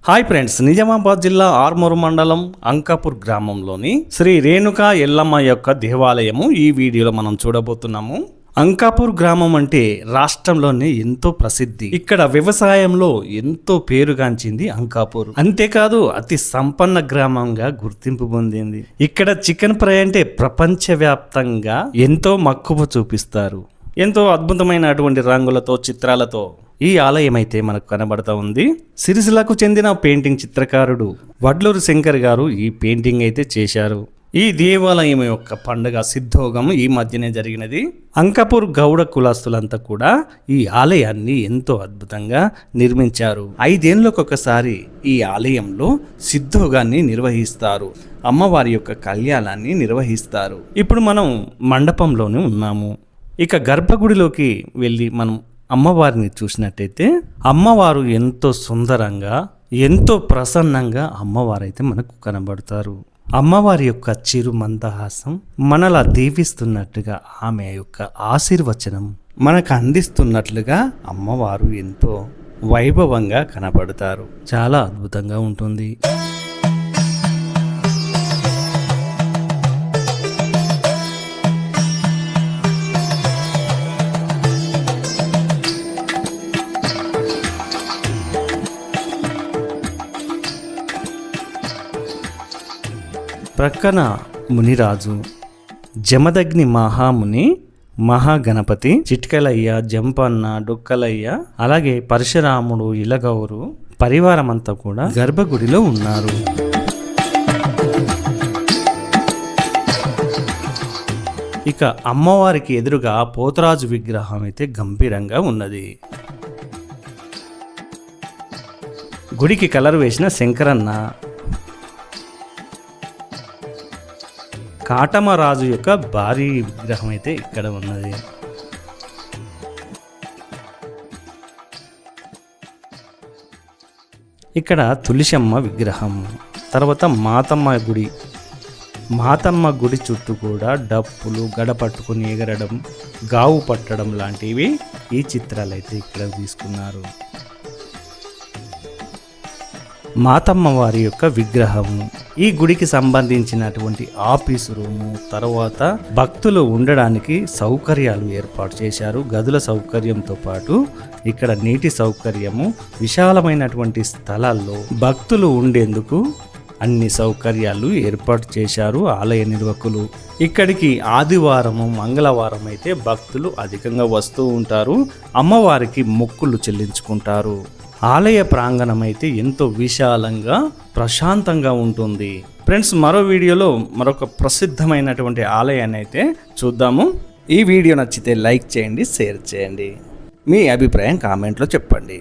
Hi friends, Nizamabad జిల్లా ఆర్మూరు మండలం అంకాపూర్ గ్రామంలోని శ్రీ రేణుకా ఎల్లమ్మ యొక్క దేవాలయము ఈ వీడియోలో మనం చూడబోతున్నాము. అంకాపూర్ గ్రామం అంటే రాష్ట్రంలోనే ఎంతో ప్రసిద్ధి. ఇక్కడ వ్యవసాయంలో ఎంతో పేరుగాంచింది అంకాపూర్. అంతేకాదు అతి సంపన్న గ్రామంగా గుర్తింపు పొందింది. ఇక్కడ చికెన్ ఫ్రై అంటే ప్రపంచవ్యాప్తంగా ఎంతో మక్కువ చూపిస్తారు. ఎంతో అద్భుతమైనటువంటి రంగులతో, చిత్రాలతో ఈ ఆలయం అయితే మనకు కనబడతా ఉంది. సిరిసిల్లకు చెందిన పెయింటింగ్ చిత్రకారుడు వడ్లూరు శంకర్ గారు ఈ పెయింటింగ్ అయితే చేశారు. ఈ దేవాలయం యొక్క పండుగ సిద్ధోగం ఈ మధ్యనే జరిగినది. అంకాపూర్ గౌడ కులస్తులంతా కూడా ఈ ఆలయాన్ని ఎంతో అద్భుతంగా నిర్మించారు. 5 ఏళ్లకొకసారి ఈ ఆలయంలో సిద్ధోగాన్ని నిర్వహిస్తారు. అమ్మవారి యొక్క కళ్యాణాన్ని నిర్వహిస్తారు. ఇప్పుడు మనం మండపంలోనే ఉన్నాము. ఇక గర్భగుడిలోకి వెళ్ళి మనం అమ్మవారిని చూసినట్టయితే అమ్మవారు ఎంతో సుందరంగా, ఎంతో ప్రసన్నంగా అమ్మవారైతే మనకు కనబడతారు. అమ్మవారి యొక్క చిరు మందహాసం మనలా దీవిస్తున్నట్టుగా, ఆమె యొక్క ఆశీర్వచనం మనకు అందిస్తున్నట్లుగా అమ్మవారు ఎంతో వైభవంగా కనబడతారు. చాలా అద్భుతంగా ఉంటుంది. ప్రక్కన మునిరాజు, జమదగ్ని మహాముని, మహాగణపతి, చిట్కలయ్య, జంపన్న, డొక్కలయ్య, అలాగే పరశురాముడు, ఇలగౌరు పరివారం అంతా కూడా గర్భగుడిలో ఉన్నారు. ఇక అమ్మవారికి ఎదురుగా పోతరాజు విగ్రహం అయితే గంభీరంగా ఉన్నది. గుడికి కలర్ వేసిన శంకరన్న, కాటమరాజు యొక్క భారీ విగ్రహం అయితే ఇక్కడ ఉన్నది. ఇక్కడ తులసమ్మ విగ్రహం, తర్వాత మాతమ్మ గుడి చుట్టూ కూడా డప్పులు, గడపట్టుకుని ఎగరడం, గావు పట్టడం లాంటివి ఈ చిత్రాలు అయితే ఇక్కడ తీసుకున్నారు. మాతమ్మ వారి యొక్క విగ్రహము, ఈ గుడికి సంబంధించినటువంటి ఆఫీసు రూము, తర్వాత భక్తులు ఉండడానికి సౌకర్యాలు ఏర్పాటు చేశారు. గదుల సౌకర్యంతో పాటు ఇక్కడ నీటి సౌకర్యము, విశాలమైనటువంటి స్థలాల్లో భక్తులు ఉండేందుకు అన్ని సౌకర్యాలు ఏర్పాటు చేశారు ఆలయ నిర్వాహకులు. ఇక్కడికి ఆదివారము, మంగళవారం అయితే భక్తులు అధికంగా వస్తూ ఉంటారు. అమ్మవారికి మొక్కులు చెల్లించుకుంటారు. ఆలయ ప్రాంగణం అయితే ఎంతో విశాలంగా, ప్రశాంతంగా ఉంటుంది. ఫ్రెండ్స్, మరో వీడియోలో మరొక ప్రసిద్ధమైనటువంటి ఆలయాన్ని అయితే చూద్దాము. ఈ వీడియో నచ్చితే లైక్ చేయండి, షేర్ చేయండి, మీ అభిప్రాయం కామెంట్లో చెప్పండి.